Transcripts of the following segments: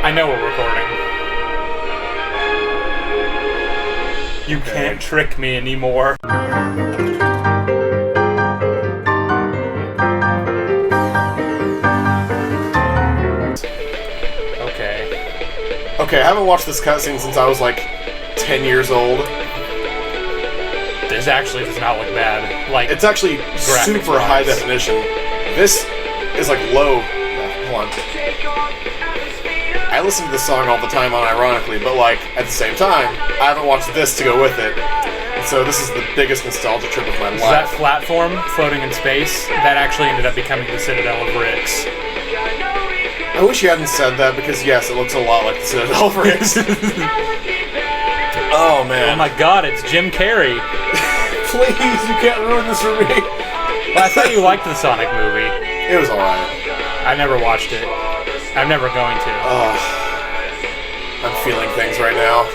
I know we're recording. You can't trick me anymore. Okay, I haven't watched this cutscene since I was like 10 years old. This actually does not look bad. Like, it's actually super high definition. This is like low. Hold on. I listen to this song all the time unironically, but like at the same time, I haven't watched this to go with it. And so this is the biggest nostalgia trip of my life. So that platform floating in space, that actually ended up becoming the Citadel of Rix. I wish you hadn't said that, because yes, it looks a lot like the Citadel of Rix. Oh man. Oh my god, it's Jim Carrey. Please, you can't ruin this for me. Well, I thought you liked the Sonic movie. It was alright. I never watched it. I'm never going to. I'm feeling things right now.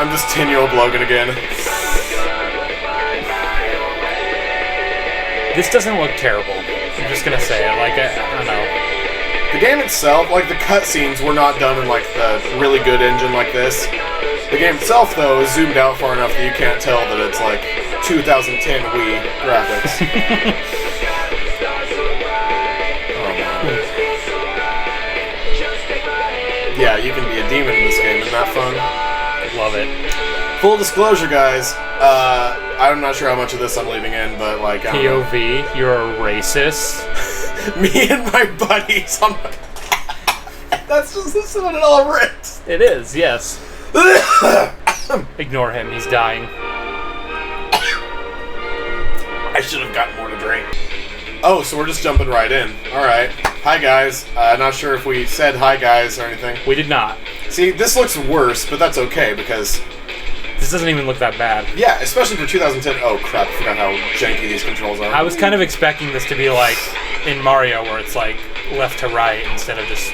I'm just 10-year-old Logan again. This doesn't look terrible. I'm just gonna say it. Like, I don't know. The game itself, like the cutscenes, were not done in like the really good engine like this. The game itself, though, is zoomed out far enough that you can't tell that it's like 2010 Wii graphics. Oh man. Yeah, you can be a demon in this game. Isn't that fun? Love it. Full disclosure, guys. I'm not sure how much of this I'm leaving in, but like POV, you're a racist. Me and my buddies on my... That's just the Citadel of Rix. It is, yes. Ignore him, he's dying. I should have gotten more to drink. Oh, so we're just jumping right in. Alright. Hi, guys. Not sure if we said hi, guys, or anything. We did not. See, this looks worse, but that's okay, because... This doesn't even look that bad. Yeah, especially for 2010. Oh, crap, I forgot how janky these controls are. I was kind of expecting this to be like in Mario, where it's like left to right instead of just...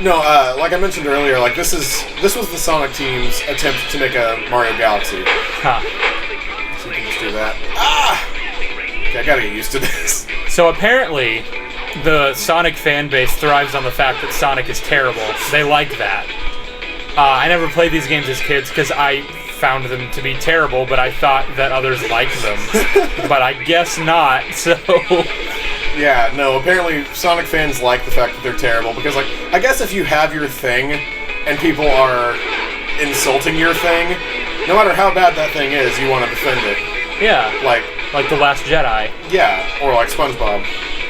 No, like I mentioned earlier, like this was the Sonic team's attempt to make a Mario Galaxy. Huh. So you can just do that. Ah! Okay, I gotta get used to this. So apparently, the Sonic fan base thrives on the fact that Sonic is terrible. They like that. I never played these games as kids because I found them to be terrible, but I thought that others liked them. But I guess not, so... Yeah, no, apparently Sonic fans like the fact that they're terrible, because, like, I guess if you have your thing, and people are insulting your thing, no matter how bad that thing is, you want to defend it. Yeah. Like The Last Jedi. Yeah, or like SpongeBob.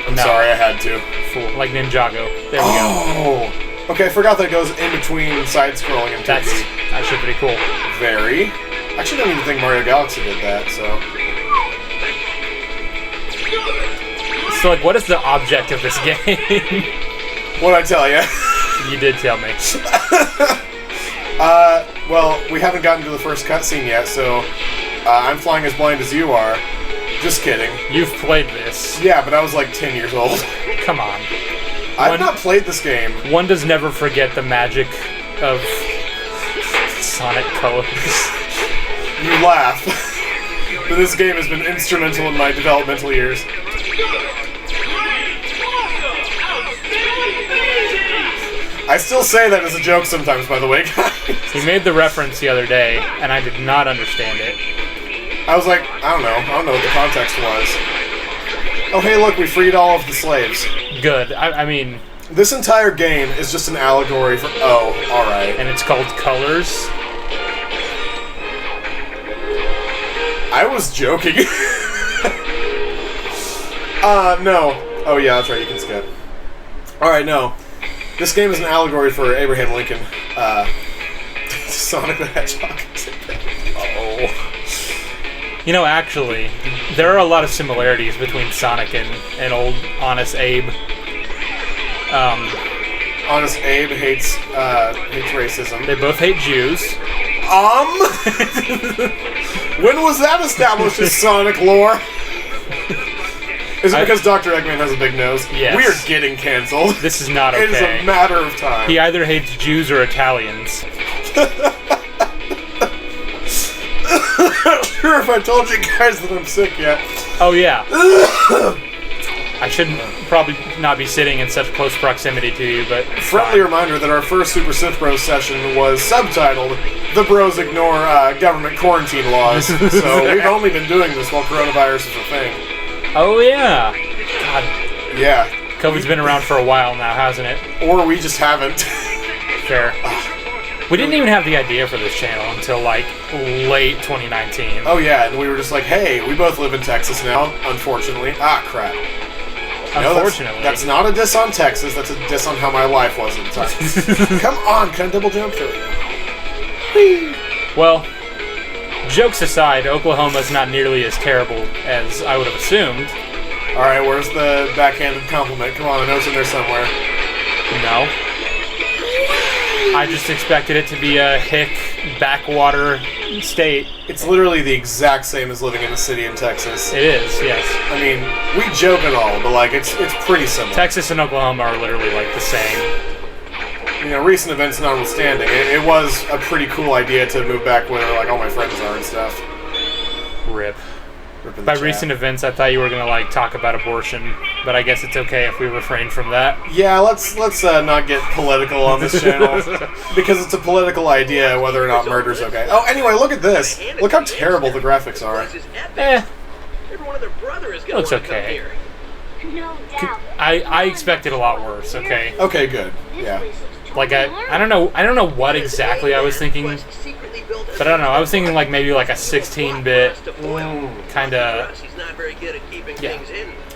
I'm sorry, I had to. Fool. Like Ninjago. There we go. Oh! Okay, I forgot that it goes in between side-scrolling and 2D. That's actually pretty cool. Very. I actually don't even think Mario Galaxy did that, so... So, like, what is the object of this game? What'd I tell you? You did tell me. Well, we haven't gotten to the first cutscene yet, so... I'm flying as blind as you are. Just kidding. You've played this. Yeah, but I was like 10 years old. Come on. I've not played this game. One does never forget the magic of Sonic colors. You laugh. But this game has been instrumental in my developmental years. I still say that as a joke sometimes, by the way, guys. He made the reference the other day, and I did not understand it. I was like, I don't know what the context was. Oh, hey, look, we freed all of the slaves. Good. I mean... This entire game is just an allegory for... Oh, alright. And it's called Colors? I was joking. No. Oh, yeah, that's right, you can skip. Alright, no. This game is an allegory for Abraham Lincoln. Sonic the Hedgehog. Oh. You know, actually, there are a lot of similarities between Sonic and old Honest Abe. Honest Abe hates racism. They both hate Jews. When was that established as Sonic lore? Is it because Dr. Eggman has a big nose? Yes. We are getting canceled. This is not okay. It is a matter of time. He either hates Jews or Italians. I'm not sure if I told you guys that I'm sick yet. Oh, yeah. I shouldn't probably not be sitting in such close proximity to you, but it's Friendly fine. reminder that our first Super Sith Bros session was subtitled "The Bros Ignore Government Quarantine Laws." So we've only been doing this while coronavirus is a thing. Oh yeah. God, Yeah. COVID's been around for a while now, hasn't it? Or we just haven't. Fair. We didn't even have the idea for this channel until like late 2019. Oh yeah, and we were just like, hey, we both live in Texas now, unfortunately. Ah, crap. No, Unfortunately. that's not a diss on Texas, that's a diss on how my life was at the time. Come on, can I double jump? There we go. Well, jokes aside, Oklahoma's not nearly as terrible as I would have assumed. Alright, where's the backhanded compliment? Come on, I know it's in there somewhere. No. I just expected it to be a hick backwater state. It's literally the exact same as living in a city in Texas. It is, yes. I mean, we joke and all, but like, it's pretty similar. Texas and Oklahoma are literally like the same. You know, recent events notwithstanding, it was a pretty cool idea to move back where like all my friends are and stuff. Rip. Rip in the By chat. recent events, I thought you were gonna like talk about abortion, but I guess it's okay if we refrain from that. Yeah, let's not get political on this channel because it's a political idea whether or not murder's okay. Oh, anyway, look at this. Look how terrible the graphics are. Eh, It looks okay. No doubt. I expected a lot worse. Okay, Okay, good. Yeah. like I don't know what exactly I was thinking, but I don't know. I was thinking like maybe like a 16-bit kind of. Yeah.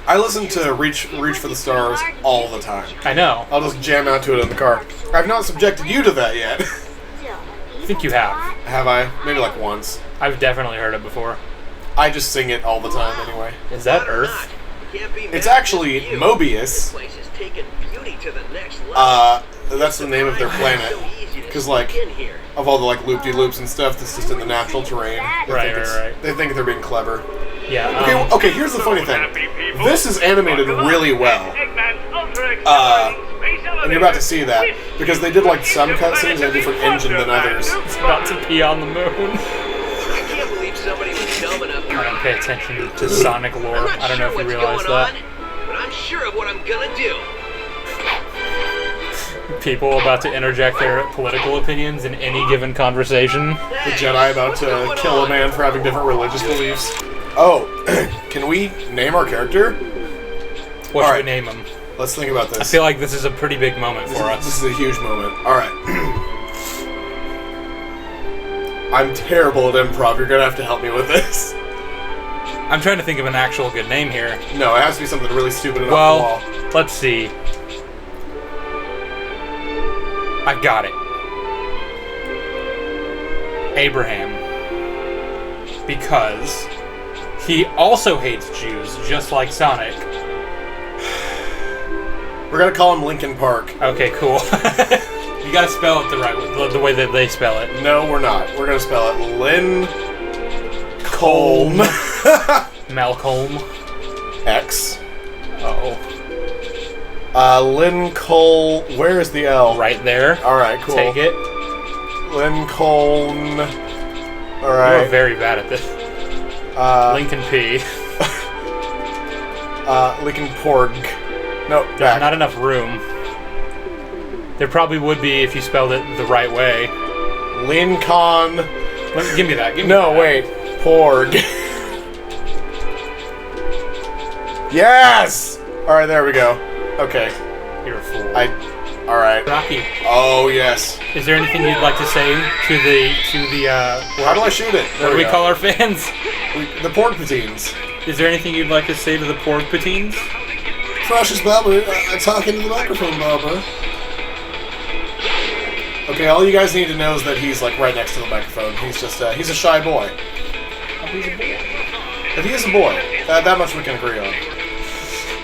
I listen to Reach for the Stars all the time. I know. I'll just jam out to it in the car. I've not subjected you to that yet. I think you have. Have I? Maybe like once. I've definitely heard it before. I just sing it all the time anyway. Is that Earth? It's actually Mobius. That's the name of their planet. Because, like, of all the, like, loop-de-loops and stuff that's just in the natural terrain. Right. They think they're being clever. Yeah. Okay, here's the funny thing. This is animated really well. And you're about to see that. Because they did, like, some cutscenes in a different engine than others. It's about to pee on the moon. I can't believe somebody was dumb enough I don't pay attention to Sonic lore. I don't know if you realize that. But I'm sure of what I'm gonna do. People about to interject their political opinions in any given conversation. The Jedi about to kill a man for having different religious beliefs. Oh, can we name our character? What should Alright. we name them? Let's think about this. I feel like this is a pretty big moment for This us. is a huge moment. Alright. I'm terrible at improv. You're gonna have to help me with this. I'm trying to think of an actual good name here. No, it has to be something really stupid and Well, off the wall. let's see. I've got it. Abraham. Because he also hates Jews, just like Sonic. We're gonna call him Lincoln Park. Okay, cool. You gotta spell it the right way, the way that they spell it. No, we're not. We're gonna spell it Lynn Colm Malcolm. X. Oh. Lynn Cole. Where is the L? Right there. Alright, cool. Take it. Lynn Colm. You're Alright. very bad at this. Lincoln P. Lincoln Porg. No, There's back. not enough room. There probably would be if you spelled it the right way. Lincoln. Give me that. Give me No, that. wait. Porg. Yes! Alright, there we go. Okay. You're a fool. Alright. Rocky, Oh, yes. is there anything you'd like to say to the How do I shoot it? what do we call our fans? The pork patines. Is there anything you'd like to say to the pork patines? Precious Bubba, I talk into the microphone, Bubba. Okay, all you guys need to know is that he's like right next to the microphone. He's just he's a shy boy. He's a boy. But he is a boy. That much we can agree on.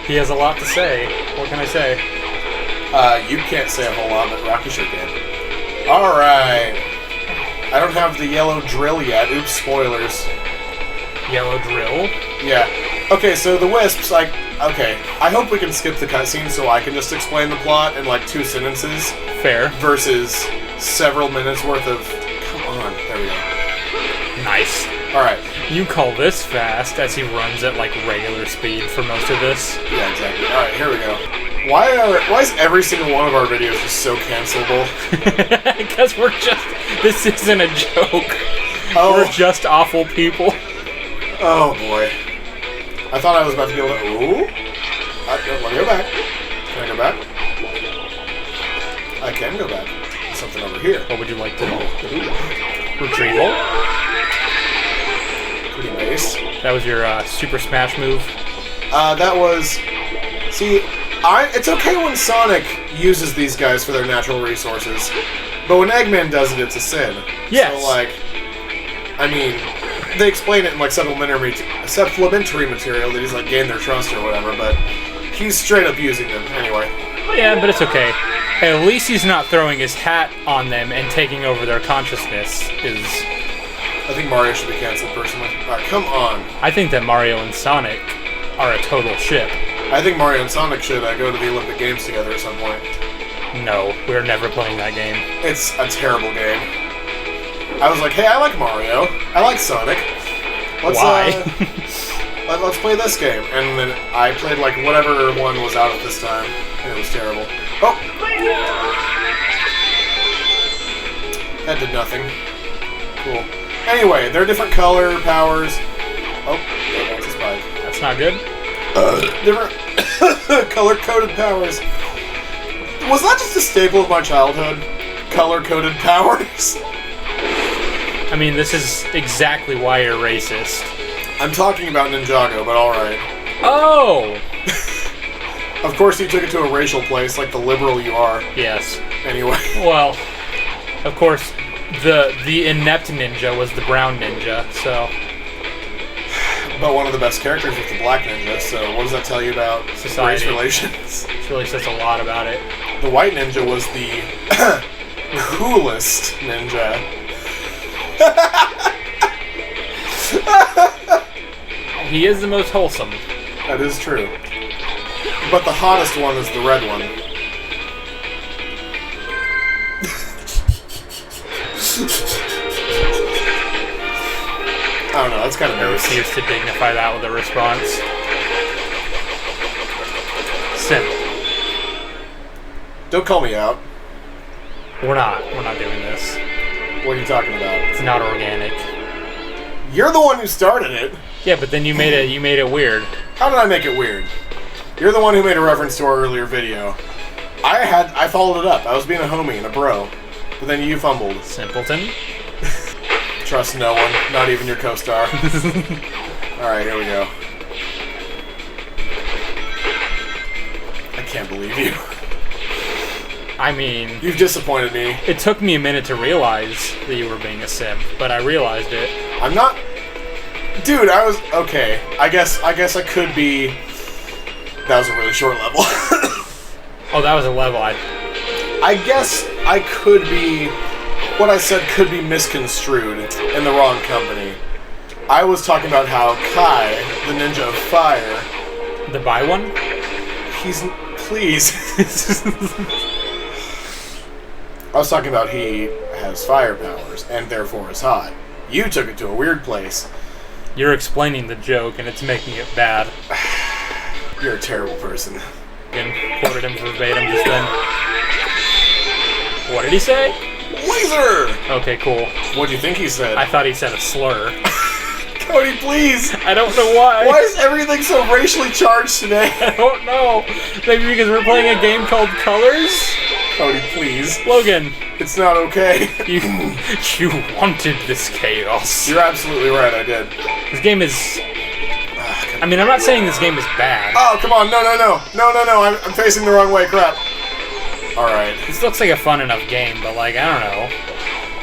He has a lot to say. What can I say? You can't say a whole lot, but Rocky sure can. Alright. I don't have the yellow drill yet. Oops, spoilers. Yellow drill. Yeah. Okay, so the Wisps, okay. I hope we can skip the cutscene so I can just explain the plot in like 2 sentences Fair. versus several minutes worth of... Come on. There we go. Nice. Alright. You call this fast, as he runs at like regular speed for most of this. Yeah, exactly. Alright, here we go. Why is every single one of our videos just so cancelable? Because this isn't a joke. Oh. We're just awful people. Oh boy. I thought I was about to be able to... Ooh? Let me go back. Can I go back? I can go back. There's something over here. What would you like to do? Retrieval? Pretty nice. That was your Super Smash move? That was... See, it's okay when Sonic uses these guys for their natural resources, but when Eggman does it, it's a sin. Yes. So, like, I mean, they explain it in, like, supplementary material that he's, like, gained their trust or whatever, but he's straight up using them anyway. Yeah, but it's okay. Hey, at least he's not throwing his hat on them and taking over their consciousness. I think Mario should be canceled, personally. Alright, come on. I think that Mario and Sonic are a total ship. I think Mario and Sonic should go to the Olympic Games together at some point. No, we're never playing that game. It's a terrible game. I was like, hey, I like Mario. I like Sonic. Why? Let's play this game. And then I played, like, whatever one was out at this time, and it was terrible. Oh! That did nothing. Cool. Anyway, they're different color, powers. Oh, that's a spike. That's not good. Different color-coded powers. Was that just a staple of my childhood? Color-coded powers? I mean, this is exactly why you're racist. I'm talking about Ninjago, but alright. Oh! Of course you took it to a racial place, like the liberal you are. Yes. Anyway. Well, of course, the inept ninja was the brown ninja, so... But one of the best characters was the black ninja, so what does that tell you about Society. race relations? This really says a lot about it. The white ninja was the coolest ninja. He is the most wholesome. That is true. But the hottest one is the red one. I don't know, that's kind of I nervous. refuse to dignify that with a response. Simp. Don't call me out. We're not doing this. What are you talking about? It's not organic. You're the one who started it. Yeah, but then you made it weird. How did I make it weird? You're the one who made a reference to our earlier video. I followed it up. I was being a homie and a bro. But then you fumbled. Simpleton. Trust no one, not even your co-star. Alright, here we go. I can't believe you. I mean... You've disappointed me. It took me a minute to realize that you were being a simp, but I realized it. I'm not... Dude, I was... Okay, I guess I could be... That was a really short level. Oh, that was a level I guess I could be... What I said could be misconstrued in the wrong company. I was talking about how Kai, the ninja of fire... The buy one? He's... Please. I was talking about he has fire powers, and therefore is hot. You took it to a weird place. You're explaining the joke, and it's making it bad. You're a terrible person. Again, quoted him verbatim just then. What did he say? Laser! Okay, cool. What do you think he said? I thought he said a slur. Cody, please! I don't know why. Why is everything so racially charged today? I don't know. Maybe because we're playing a game called Colors? Cody, please. Logan. It's not okay. You wanted this chaos. You're absolutely right, I did. This game is... I mean, I'm not saying this game is bad. Oh, come on, no, I'm facing the wrong way, crap. Alright. This looks like a fun enough game, but like, I don't know.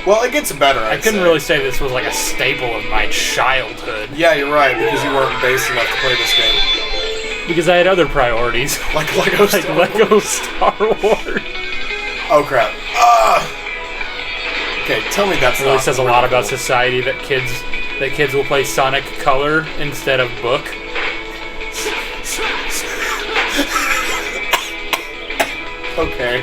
Well, it gets better, I couldn't really say this was like a staple of my childhood. Yeah, you're right, because you weren't based enough to play this game. Because I had other priorities. Like Lego Star Wars. Lego Star Wars. Oh, crap. Okay, tell me that's It really not says a lot about society that kids will play Sonic Color instead of Book. Okay.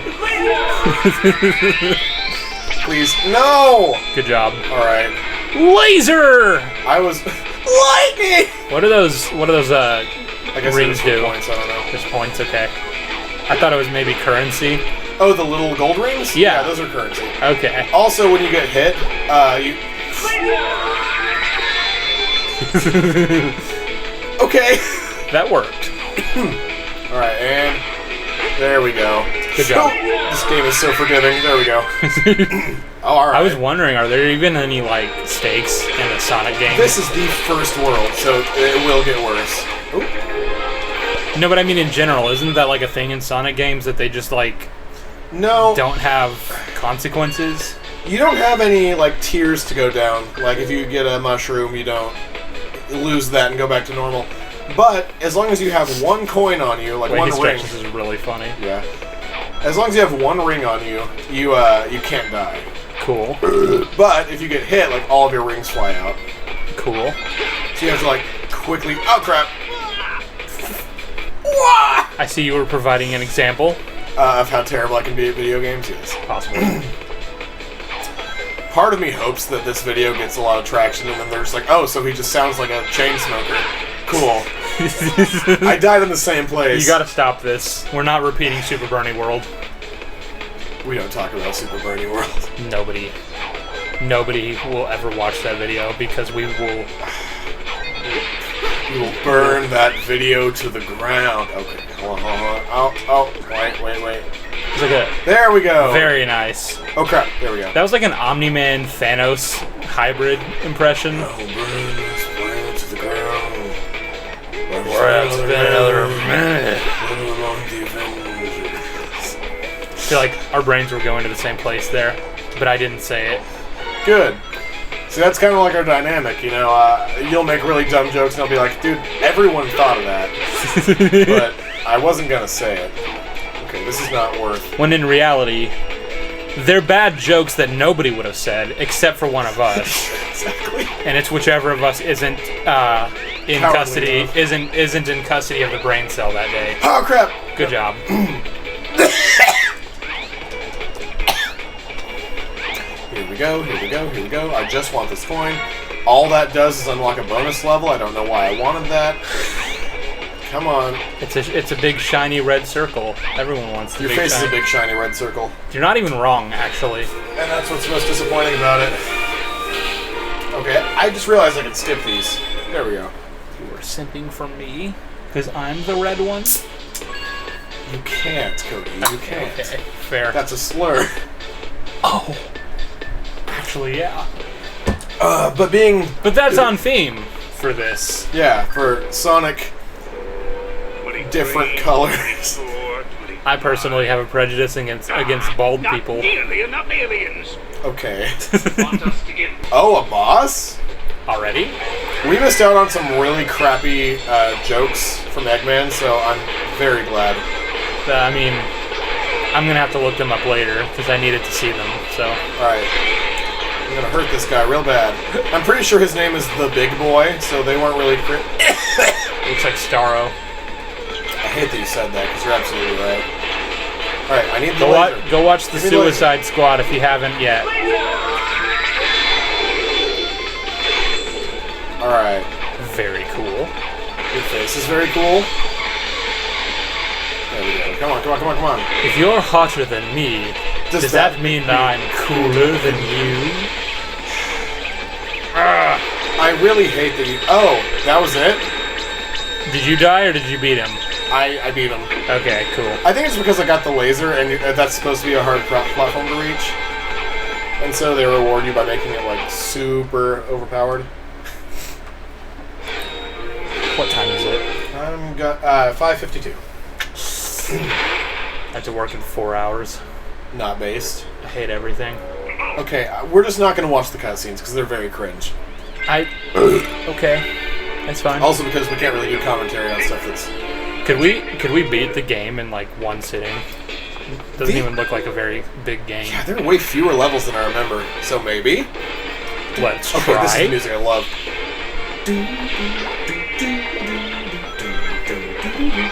Please, no! Good job. Alright. Laser! I was Lightning! What are those? I guess rings it is do? points, I don't know. Just points. Okay. I thought it was maybe currency. Oh, the little gold rings? Yeah. Those are currency. Okay. Also, when you get hit, you... Okay. That worked. Alright, and... There we go. Good job. Oh, this game is so forgiving. There we go. Oh, alright. I was wondering, are there even any like stakes in the Sonic game? This is the first world, so it will get worse. Ooh. No, but I mean in general, isn't that like a thing in Sonic games that they just like No. don't have consequences? You don't have any, like, tiers to go down. Like, if you get a mushroom, you don't lose that and go back to normal. But, as long as you have one coin on you, like Wait, one his ring... stretches is really funny. Yeah. As long as you have one ring on you, you can't die. Cool. But, if you get hit, like, all of your rings fly out. Cool. So you have to, like, quickly... Oh, crap! I see you were providing an example. Of how terrible I can be at video games, yes. Possibly. Part of me hopes that this video gets a lot of traction, and then they're just like, oh, so he just sounds like a chain smoker. Cool. I died in the same place. You gotta stop this. We're not repeating Super Bernie World. We don't talk about Super Bernie World. Nobody will ever watch that video because we will burn that video to the ground. Okay, hold on. Oh, wait. It's like a There we go. very nice. Oh, crap. There we go. That was like an Omni-Man Thanos hybrid impression. Oh, burn this planet to the ground. It's been another minute. I feel like our brains were going to the same place there, but I didn't say it. Good. See, that's kind of like our dynamic, you know. You'll make really dumb jokes, and I'll be like, dude, everyone thought of that. But I wasn't going to say it. Okay, this is not worth... When in reality, they're bad jokes that nobody would have said, except for one of us. Exactly. And it's whichever of us isn't in Cowardly custody, enough. isn't in custody of the brain cell that day. Oh, crap! Good job. Here we go. I just want this coin. All that does is unlock a bonus level. I don't know why I wanted that. Come on. It's a big shiny red circle. Everyone wants the Your big face is shiny. a big shiny red circle. You're not even wrong, actually. And that's what's most disappointing about it. Okay, I just realized I could skip these. There we go. You were simping for me because I'm the red one. You can't, Cody. You can't. Okay, fair. That's a slur. Oh. Actually, yeah. But that's on theme for this. Yeah, for Sonic different colors. I personally have a prejudice against bald people. Enough aliens. Okay. Want us to get Oh, a boss? Already? We missed out on some really crappy jokes from Eggman, so I'm very glad. I mean, I'm gonna have to look them up later because I needed to see them. So. Alright. I'm gonna hurt this guy real bad. I'm pretty sure his name is the Big Boy, so they weren't really... Looks like Starro. I hate that you said that, because you're absolutely right. Alright, I need the laser. Go watch the Give me the laser. Suicide Squad if you haven't yet. Alright. Very cool. Your face is very cool. There we go. Come on. If you're hotter than me, does that mean that I'm cooler than you? I really hate that you... Oh, that was it? Did you die or did you beat him? I beat him. Okay, cool. I think it's because I got the laser, and that's supposed to be a hard platform to reach. And so they reward you by making it, like, super overpowered. What time is it? I'm got 5:52. I have to work in 4 hours. Not based. I hate everything. Okay, we're just not going to watch the cutscenes, because they're very cringe. Okay. That's fine. Also because we can't really do commentary on stuff that's... Could we beat the game in like one sitting? Doesn't even look like a very big game. Yeah, there are way fewer levels than I remember, so maybe. Let's Okay, try. this is the music I love.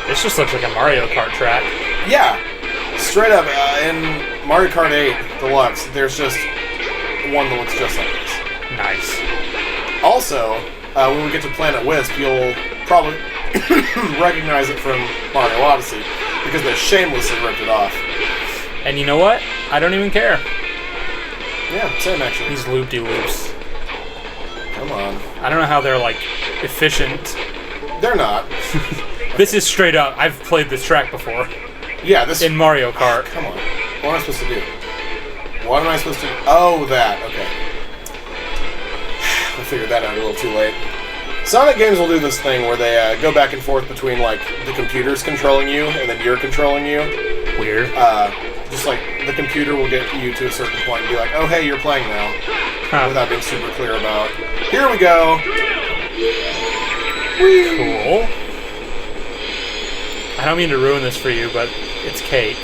This just looks like a Mario Kart track. Yeah, straight up, in Mario Kart 8 Deluxe, there's just one that looks just like this. Nice. Also, when we get to Planet Wisp, you'll probably recognize it from Mario Odyssey, because they shamelessly ripped it off. And you know what? I don't even care. Yeah, same actually. These loop-de-loops. Come on. I don't know how they're, like, efficient. They're not. This is straight up. I've played this track before. Yeah, this... In Mario Kart. Come on. What am I supposed to do? What am I supposed to... Oh, that. Okay. I figured that out a little too late. Sonic games will do this thing where they go back and forth between, like, the computer's controlling you and then you're controlling you. Weird. Just like the computer will get you to a certain point and be like, oh, hey, you're playing now. Without being super clear about. Here we go. Cool. I don't mean to ruin this for you, but it's cake.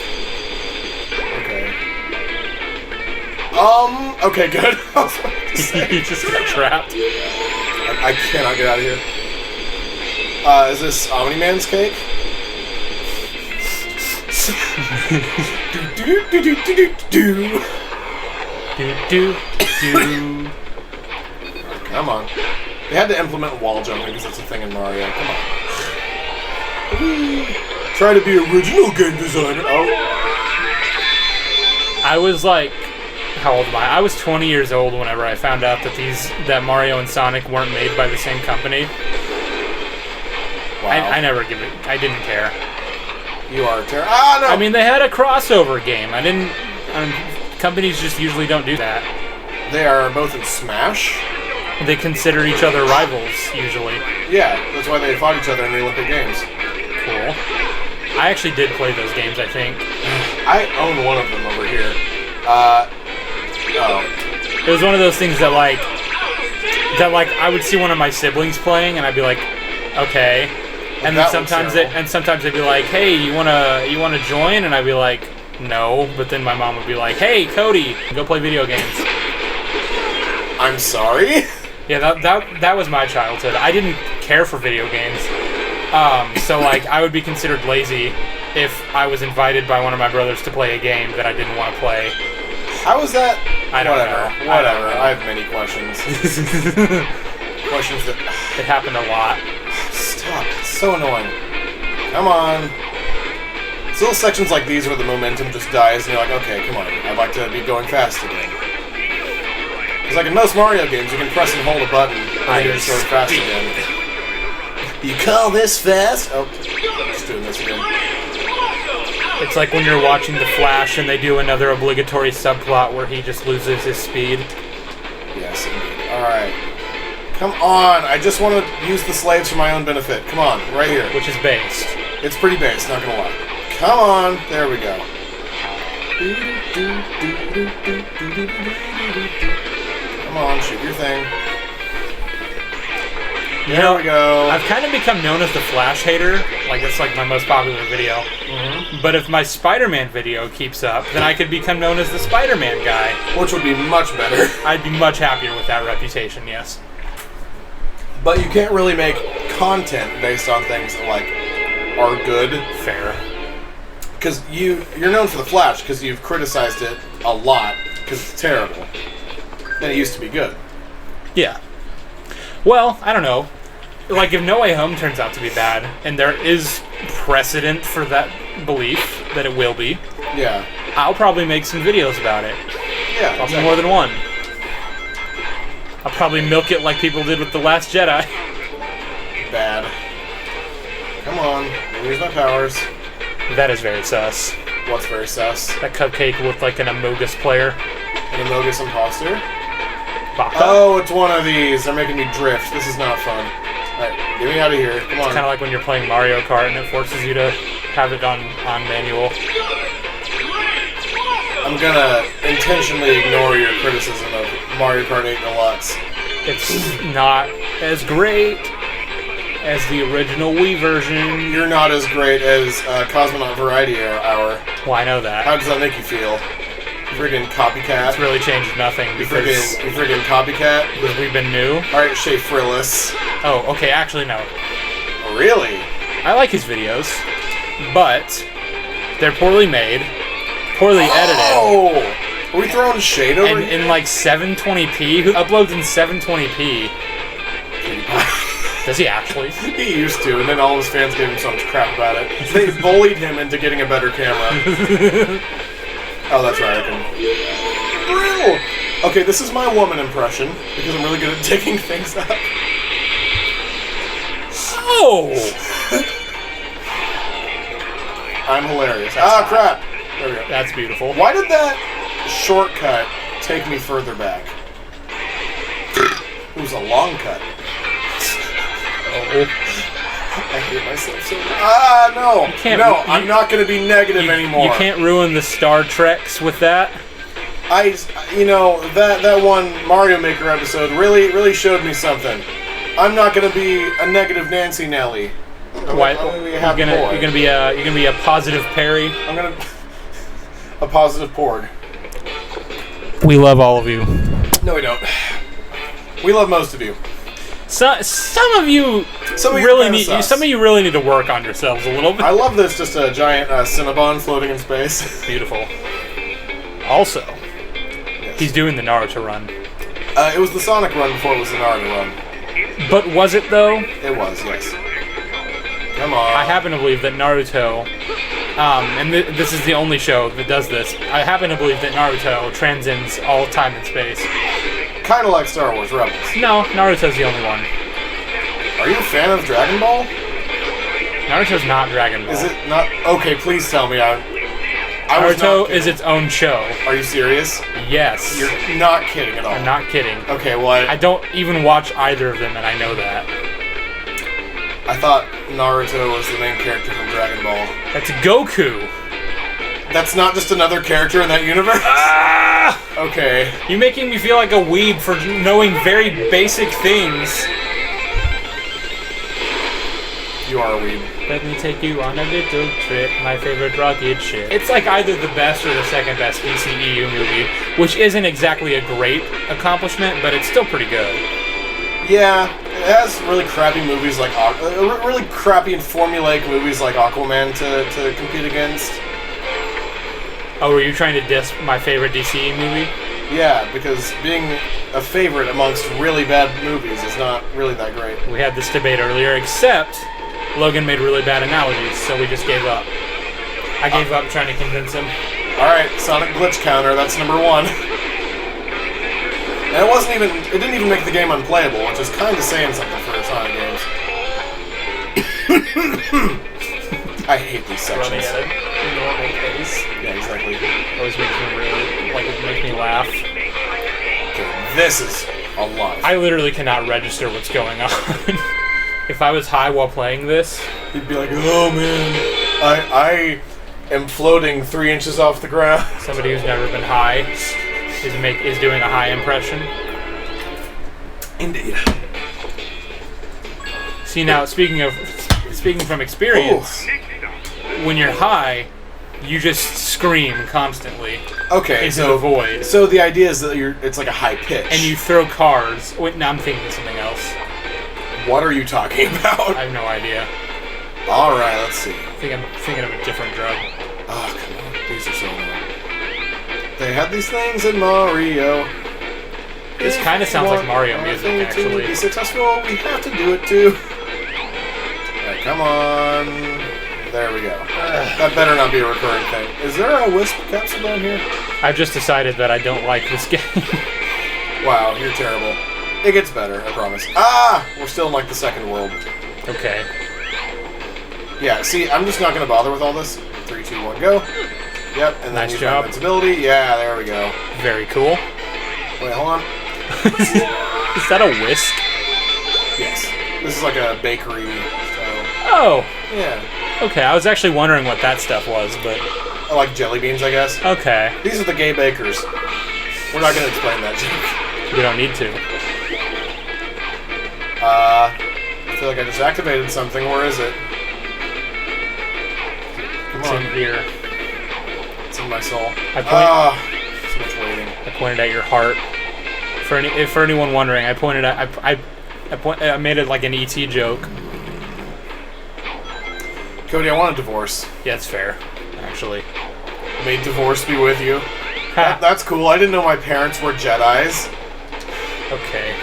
Okay. Okay, good. I was about to say. You just got trapped. I cannot get out of here. Is this Omni-Man's cake? do. Come on. They had to implement wall jumping because it's a thing in Mario. Come on. Try to be original game designer. Oh. I was like, how old am I? I was 20 years old whenever I found out that Mario and Sonic weren't made by the same company. Wow. I never give it. I didn't care. You are terrible. Ah, no! I mean, they had a crossover game. Companies just usually don't do that. They are both in Smash. They consider each other rivals, usually. Yeah, that's why they fought each other in the Olympic Games. Cool. I actually did play those games, I think. I own one of them over here. Oh. It was one of those things that I would see one of my siblings playing, and I'd be like, okay. And then sometimes they'd be like, hey, you wanna join? And I'd be like, no. But then my mom would be like, hey, Cody, go play video games. I'm sorry? Yeah, that was my childhood. I didn't care for video games. So like I would be considered lazy if I was invited by one of my brothers to play a game that I didn't want to play. How is that? I don't know. Whatever. I have many questions. Questions that... It happened a lot. Stop. It's so annoying. Come on. It's little sections like these where the momentum just dies and you're like, okay, come on. I'd like to be going fast again. Because like in most Mario games, you can press and hold a button and then you're just going fast again. You call this fast? Oh, just doing this again. It's like when you're watching The Flash and they do another obligatory subplot where he just loses his speed. Yes, indeed. Alright. Come on! I just want to use the slaves for my own benefit. Come on, right here. Which is based. It's pretty based, not gonna lie. Come on! There we go. Come on, shoot your thing. There we go. I've kind of become known as the Flash hater. Like, that's like my most popular video. Mm-hmm. But if my Spider-Man video keeps up, then I could become known as the Spider-Man guy. Which would be much better. I'd be much happier with that reputation, yes. But you can't really make content based on things that, like, are good. Fair. Because you're known for the Flash because you've criticized it a lot because it's terrible. And it used to be good. Yeah. Well, I don't know. Like, if No Way Home turns out to be bad, and there is precedent for that belief that it will be, yeah, I'll probably make some videos about it. Yeah, Probably more than one. I'll probably milk it like people did with The Last Jedi. Bad. Come on, use my powers. That is very sus. What's very sus? That cupcake looked like an Amogus player. An Amogus imposter? Baka. Oh, it's one of these. They're making me drift. This is not fun. Alright, get me out of here. Come on. It's kind of like when you're playing Mario Kart and it forces you to have it on manual. I'm gonna intentionally ignore your criticism of Mario Kart 8 Deluxe. It's not as great as the original Wii version. You're not as great as Cosmonaut Variety Hour. Well, I know that. How does that make you feel? Friggin' copycat. It's really changed nothing You because friggin' copycat. we've been new. Alright, Shay Frillis. Oh, okay, actually no. Really? I like his videos, but they're poorly made, poorly edited. Oh! Are we throwing shade over And in like 720p? Who uploads in 720p? Does he actually? He used to, and then all his fans gave him so much crap about it. They bullied him into getting a better camera. Oh, that's right, I can... Real! Okay, this is my woman impression, because I'm really good at digging things up. Oh! I'm hilarious. That's crap! There we go. That's beautiful. Why did that shortcut take me further back? It was a long cut. Oh. I hate myself so much. No! I'm not going to be negative anymore. You can't ruin the Star Treks with that. That one Mario Maker episode really showed me something. I'm not going to be a negative Nancy Nelly. Why? You're gonna be a positive Perry. I'm gonna a positive Porg. We love all of you. No, we don't. We love most of you. Some of you really need to work on yourselves a little bit. I love this, just a giant Cinnabon floating in space. Beautiful. Also, yes. He's doing the Naruto run. It was the Sonic run before it was the Naruto run. But was it though? It was, yes. Come on. I happen to believe that Naruto, and this is the only show that does this, I happen to believe that Naruto transcends all time and space. Kind of like Star Wars Rebels. No, Naruto's the only one. Are you a fan of Dragon Ball? Naruto's not Dragon Ball. Is it not? Okay, please tell me. Naruto is its own show. Are you serious? Yes. You're not kidding at all. I'm not kidding. Okay, well, I don't even watch either of them, and I know that. I thought Naruto was the main character from Dragon Ball. That's Goku. That's not just another character in that universe? Ah! Okay. You're making me feel like a weeb for knowing very basic things. You are a weeb. Let me take you on a little trip, my favorite rocket ship. It's like either the best or the second best DCEU movie, which isn't exactly a great accomplishment, but it's still pretty good. Yeah, it has really crappy movies like really crappy and formulaic movies like Aquaman to compete against. Oh, were you trying to diss my favorite DCE movie? Yeah, because being a favorite amongst really bad movies is not really that great. We had this debate earlier, except Logan made really bad analogies, so we just gave up. I gave up trying to convince him. Alright, Sonic Glitch Counter, that's number 1. And it didn't even make the game unplayable, which is kind of saying something for Sonic games. I hate these sections. Running at a normal pace. Yeah, exactly. Always makes me make me laugh. Okay, this is a lot. I literally cannot register what's going on. If I was high while playing this, you'd be like, oh man, I am floating 3 inches off the ground. Somebody who's never been high is doing a high impression. Indeed. See now, speaking from experience, when you're high, you just scream constantly. Okay, into the void. So the idea is that it's like a high pitch. And you throw cars. Wait, no, I'm thinking of something else. What are you talking about? I have no idea. All right, let's see. I think I'm thinking of a different drug. Oh, come on. These are so annoying. They had these things in Mario. This kind of sounds like Mario music, actually. To be successful, we have to do it too. Alright, come on. There we go. That better not be a recurring thing. Is there a Wisp capsule down here? I've just decided that I don't like this game. Wow, you're terrible. It gets better, I promise. Ah! We're still in like the second world. Okay. Yeah, see, I'm just not going to bother with all this. 3, 2, 1, go. Yep, and then nice use job. my invincibility. Yeah, there we go. Very cool. Wait, hold on. Is that a whisk? Yes. This is like a bakery style. Oh! Yeah. Okay, I was actually wondering what that stuff was, but... I like jelly beans, I guess. Okay. These are the gay bakers. We're not going to explain that joke. We don't need to. I feel like I just activated something. Where is it? Come It's on. in here. It's in my soul. So much waiting. I pointed at your heart. For anyone wondering, I made it like an ET joke. Cody, I want a divorce. Yeah, it's fair, actually. May divorce be with you. Ha. That's cool. I didn't know my parents were Jedis. Okay.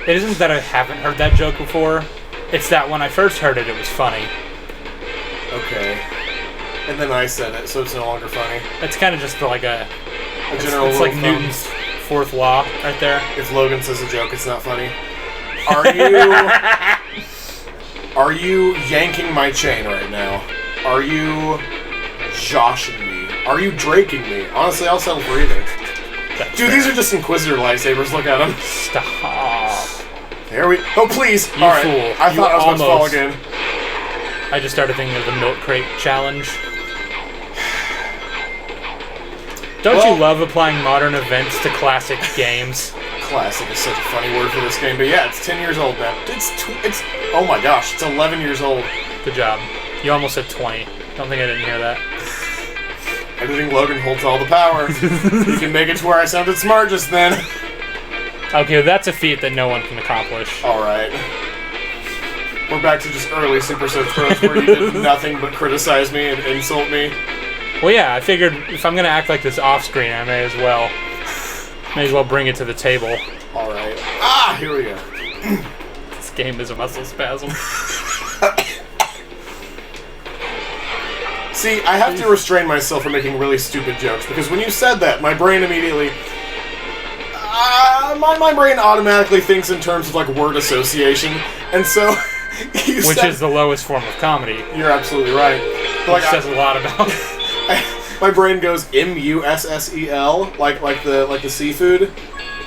It isn't that I haven't heard that joke before. It's that when I first heard it, it was funny. Okay. And then I said it, so it's no longer funny. It's kind of just like a general it's rule like of thumb. Newton's fourth law right there. If Logan says a joke, it's not funny. Are you yanking my chain right now? Are you joshing me? Are you draking me? Honestly, I'll settle for either. That's Dude, fair. these are just Inquisitor lightsabers. Look at them. Stop. There we... Oh, please! You Alright, fool. I You thought I was about to fall almost- again. I just started thinking of the milk crate challenge. Don't Well- you love applying modern events to classic games? Classic is such a funny word for this game, but yeah, it's 10 years old now. It's oh my gosh, it's 11 years old. Good job. You almost said 20. Don't think I didn't hear that. Editing Logan holds all the power. You can make it to where I sounded smart just then. Okay, well, that's a feat that no one can accomplish. Alright. We're back to just early Super Sith Throats where you did nothing but criticize me and insult me. Well, yeah, I figured if I'm gonna act like this off-screen, I may as well bring it to the table. Alright. Ah, here we go. This game is a muscle spasm. See, I have to restrain myself from making really stupid jokes, because when you said that, my brain immediately... my brain automatically thinks in terms of, like, word association, and so... Which is the lowest form of comedy. You're absolutely right. But, Which says a lot about my brain goes M-U-S-S-E-L, like the seafood,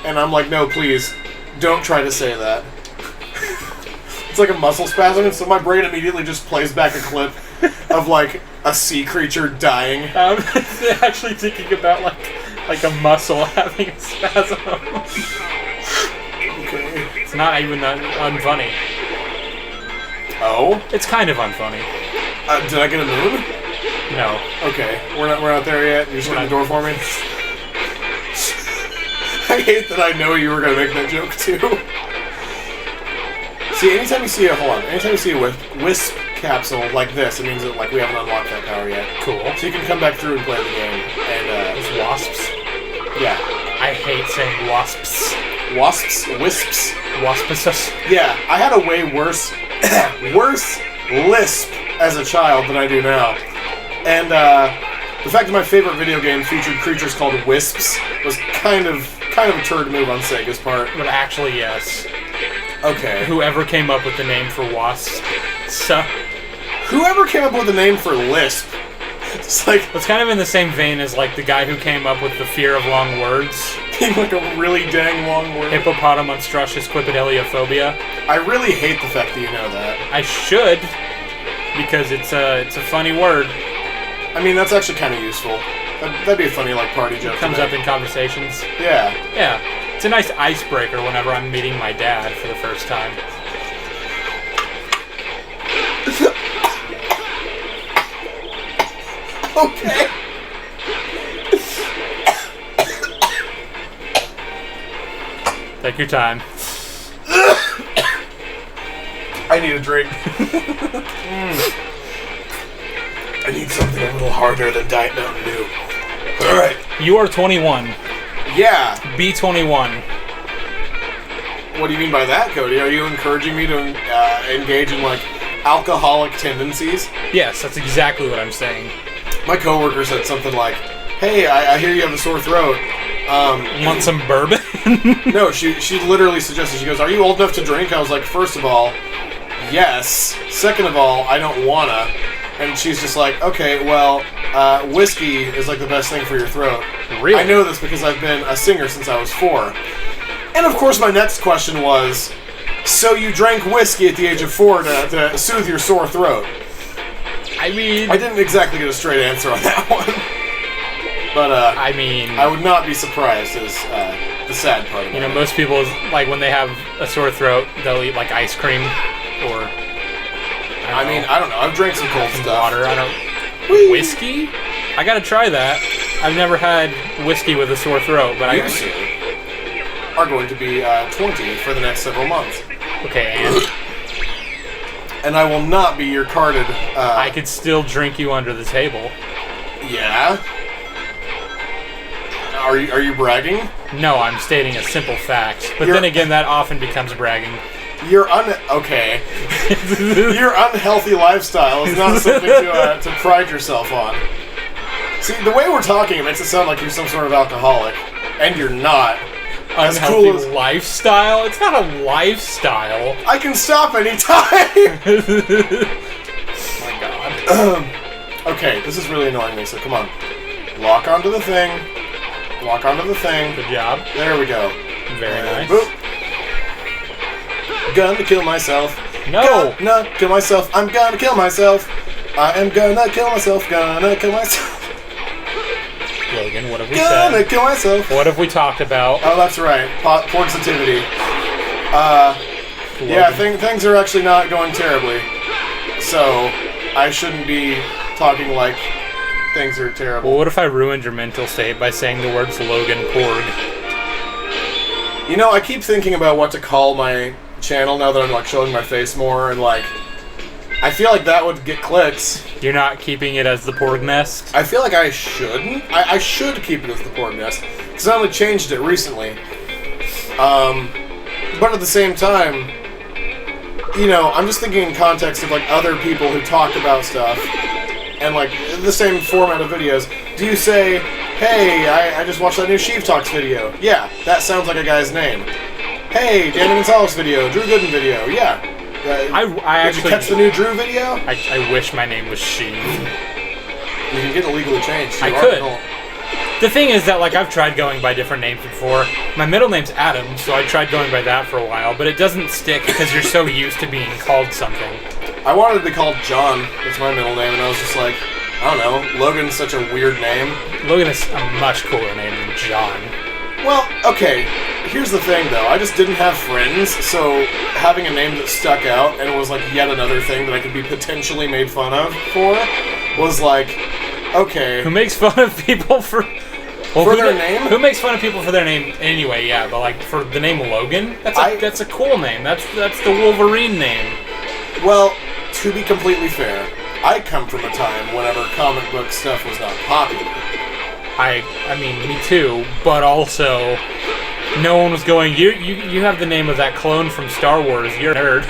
and I'm like, no, please, don't try to say that. It's like a muscle spasm, and so my brain immediately just plays back a clip of like a sea creature dying. I'm actually thinking about like a muscle having a spasm. Okay. It's not even unfunny. Oh? It's kind of unfunny. Did I get a moon? No. Okay, we're not there yet. You're just We're opening the not. door for me. I hate that I know you were gonna make that joke too. See, anytime you see a wisp capsule like this, it means that like we haven't unlocked that power yet. Cool. So you can come back through and play the game. And Those wasps. yeah, I hate saying wasps. wasps, wisps. Waspus. Yeah, I had a way worse lisp as a child than I do now. And the fact that my favorite video game featured creatures called wisps was kind of a turd move on Sega's part. But actually, yes. Okay. Whoever came up with the name for wasps. Whoever came up with the name for lisp, it's like It's kind of in the same vein as like the guy who came up with the fear of long words. being like a really dang long word. Hippopotamonstrous quipideliophobia. I really hate the fact that you know that. I should, because it's a funny word. I mean, that's actually kind of useful. That'd be a funny like party joke. Comes to up make. in conversations. Yeah. Yeah, it's a nice icebreaker whenever I'm meeting my dad for the first time. Okay. Take your time. I need a drink. I need something a little harder than Diet Mountain Dew. Alright. You are 21. Yeah. Be 21. What do you mean by that, Cody? Are you encouraging me to engage in, like, alcoholic tendencies? Yes, that's exactly what I'm saying. My coworker said something like, hey, I hear you have a sore throat. Want some bourbon? No, she literally suggested, she goes, are you old enough to drink? I was like, first of all, yes. Second of all, I don't wanna. And she's just like, okay, well, whiskey is like the best thing for your throat. Really? I know this because I've been a singer since I was 4. And of course my next question was, so you drank whiskey at the age of 4 to soothe your sore throat? I mean, I didn't exactly get a straight answer on that one. But, I mean, I would not be surprised is the sad part of it. you know, most people, like, when they have a sore throat, they'll eat, like, ice cream or... I mean, I don't know. I've drank some cold some stuff. water. I don't... Whiskey? I gotta try that. I've never had whiskey with a sore throat, but You, sir, are going to be 20 for the next several months. Okay, and And I will not be your carded... I could still drink you under the table. Yeah? Are you bragging? No, I'm stating a simple fact. But You're- then again, that often becomes bragging. Okay. Your unhealthy lifestyle is not something to pride yourself on. See, the way we're talking, it makes it sound like you're some sort of alcoholic, and you're not. As Unhealthy cool as lifestyle? It's not a lifestyle. I can stop anytime. Oh my god. Okay, this is really annoying me. So come on, lock onto the thing. Lock onto the thing. Good job. There we go. Very nice. Boop. Gonna kill myself. No! Gonna kill myself. I'm gonna kill myself. I am gonna kill myself. Gonna kill myself. Logan, what have we Gonna said? kill myself. What have we talked about? Oh, that's right. Portsativity. Yeah, things are actually not going terribly. So, I shouldn't be talking like things are terrible. Well, what if I ruined your mental state by saying the words Logan Porg? You know, I keep thinking about what to call my channel now that I'm like showing my face more, and like, I feel like that would get clicks. You're not keeping it as the Porg Nest? I feel like I shouldn't. I should keep it as the Porg Nest, because I only changed it recently. But at the same time, you know, I'm just thinking in context of like other people who talk about stuff, and like the same format of videos. Do you say, hey, I just watched that new Sheev Talks video? Yeah, that sounds like a guy's name. Hey, Danny Gonzalez video, Drew Gooden video, yeah. I Did actually... you catch the new Drew video? I wish my name was Sheev. You can get it legally changed. I could. The thing is that, like, I've tried going by different names before. My middle name's Adam, so I tried going by that for a while, but it doesn't stick because you're so used to being called something. I wanted to be called John. That's my middle name, and I was just like, I don't know. Logan's such a weird name. Logan is a much cooler name than John. Well, okay. Here's the thing, though. I just didn't have friends, so having a name that stuck out and was like yet another thing that I could be potentially made fun of for was like, okay. Who makes fun of people for... Well, For their name? Who makes fun of people for their name anyway, yeah, but like for the name Logan? That's a cool name. That's the Wolverine name. Well, to be completely fair, I come from a time whenever comic book stuff was not popular. I mean, me too, but also no one was going, you have the name of that clone from Star Wars, you're a nerd.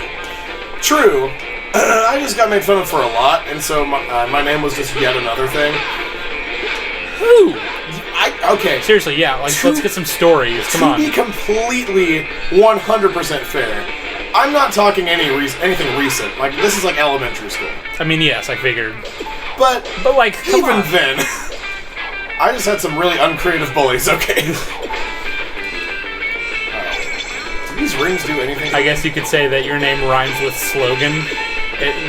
True. I just got made fun of for a lot, and so my name was just yet another thing. Who? Okay. Seriously, yeah, like, let's get some stories, come on. To be completely 100% fair, I'm not talking anything recent. Like, this is like elementary school. I mean, yes, I figured. But like, come even on. then, I just had some really uncreative bullies, okay? Do these rings do anything? I guess you could say that your name rhymes with slogan.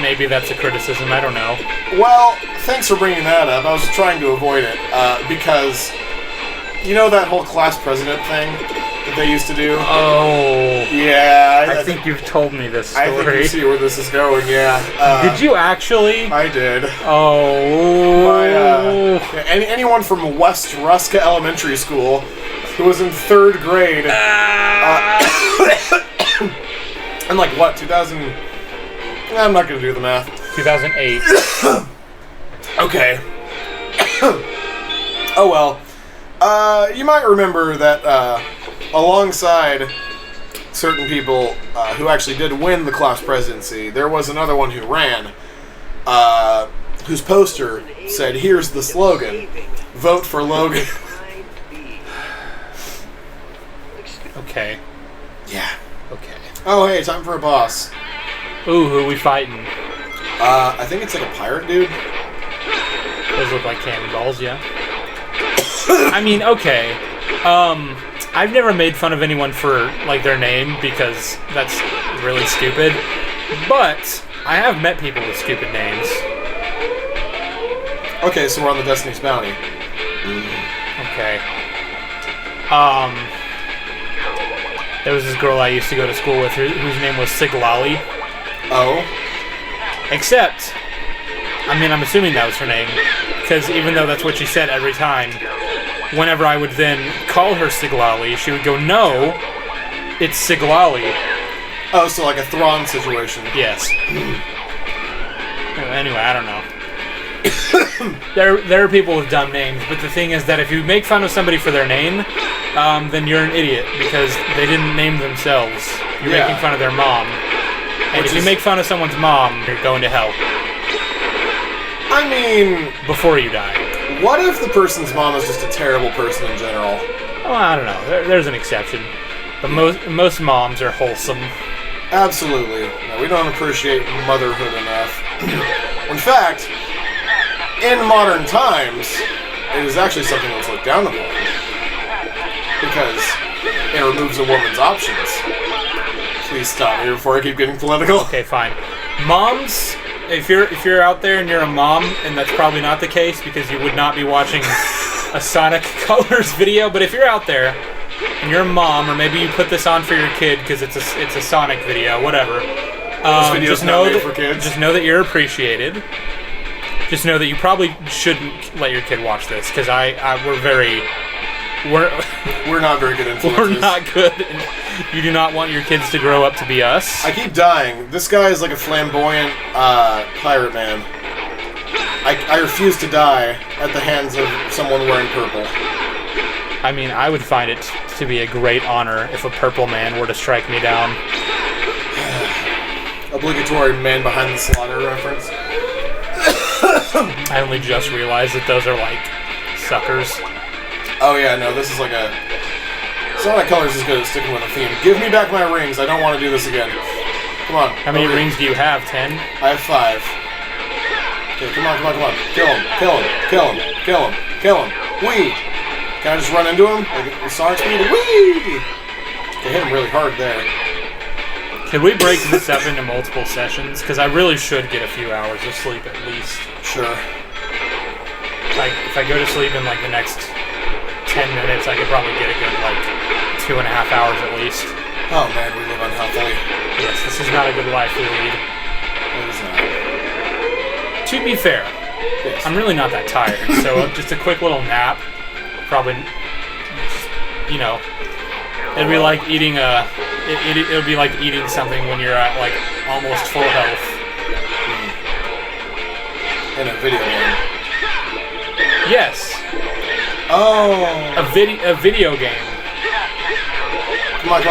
Maybe that's a criticism, I don't know. Well, thanks for bringing that up. I was trying to avoid it, because, you know that whole class president thing that they used to do? Oh. Yeah. I think you've told me this story. I think you see where this is going, yeah. Did you actually? I did. Oh. Anyone from West Ruska Elementary School who was in 3rd grade, and like what, 2000... I'm not going to do the math. 2008. Okay. Oh well. You might remember that alongside certain people who actually did win the class presidency, there was another one who ran, whose poster said, "Here's the slogan, vote for Logan." Okay. Yeah. Okay. Oh hey, time for a boss. Ooh, who are we fighting? I think it's like a pirate dude. Those look like cannonballs, yeah. I mean, okay. I've never made fun of anyone for, like, their name, because that's really stupid. But I have met people with stupid names. Okay, so we're on the Destiny's Bounty. Okay. There was this girl I used to go to school with whose name was Siglali. Oh? Except, I mean, I'm assuming that was her name, because even though that's what she said every time, whenever I would then call her Siglali, she would go, "No, it's Siglali." Oh, so like a Thrawn situation. Yes. Anyway, I don't know. there are people with dumb names, but the thing is that if you make fun of somebody for their name, then you're an idiot because they didn't name themselves. You're making fun of their mom. And if you make fun of someone's mom, you're going to hell. I mean, before you die. What if the person's mom is just a terrible person in general? Well, I don't know. There's an exception. But most moms are wholesome. Absolutely. No, we don't appreciate motherhood enough. In fact, in modern times, it is actually something that's looked down upon. Because it removes a woman's options. Please stop me before I keep getting political. Okay, fine. Moms, if you're out there and you're a mom, and that's probably not the case because you would not be watching a Sonic Colors video, but if you're out there and you're a mom, or maybe you put this on for your kid because it's a Sonic video, whatever. Just know that you're appreciated. Just know that you probably shouldn't let your kid watch this because we're not very good influences. We're not good. You do not want your kids to grow up to be us. I keep dying. This guy is like a flamboyant pirate man. I refuse to die at the hands of someone wearing purple. I mean, I would find it to be a great honor if a purple man were to strike me down. Obligatory man behind the slaughter reference. I only just realized that those are like suckers. Oh yeah, no, this is like a... Sonic Colors is good at sticking with a theme. Give me back my rings, I don't want to do this again. Come on. How many rings do you have? 10? I have 5. Okay, come on. Kill him. Whee! Can I just run into him? Like with Sonic speed? Whee! Okay, hit him really hard there. Can we break this up into multiple sessions? Because I really should get a few hours of sleep at least. Sure. If I go to sleep in like the next 10 minutes, I could probably get a good like 2.5 hours at least. Oh man, we live unhealthily. Yes, this is not a good life we lead. It is not. To be fair, yes. I'm really not that tired, so just a quick little nap, probably, it'd be like eating it would be like eating something when you're at like almost full health. In a video game. Yes. Oh. A video game. Come on.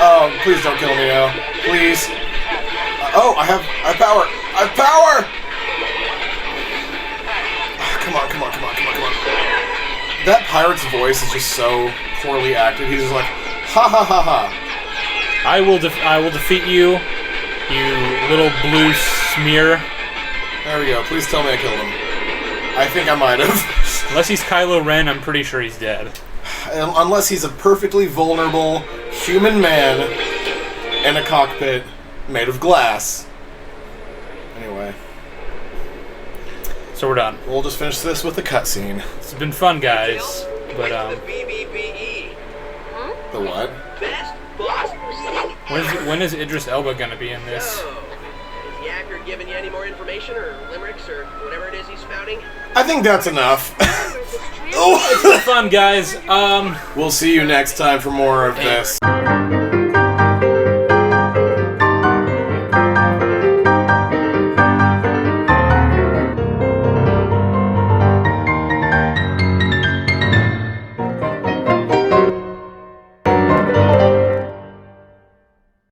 Oh, please don't kill me now. Please. I have power. I have power! Come on. That pirate's voice is just so poorly acted. He's just like, ha ha ha ha. I will defeat you, you little blue smear. There we go. Please tell me I killed him. I think I might have. Unless he's Kylo Ren, I'm pretty sure he's dead. Unless he's a perfectly vulnerable human man in a cockpit made of glass. Anyway. So we're done. We'll just finish this with a cutscene. It's been fun, guys. But The BBBE. The what? Best boss. when is Idris Elba gonna be in this? So, is the actor giving you any more information or limericks or whatever it is he's spouting? I think that's enough. It's been fun, guys. We'll see you next time for more of this.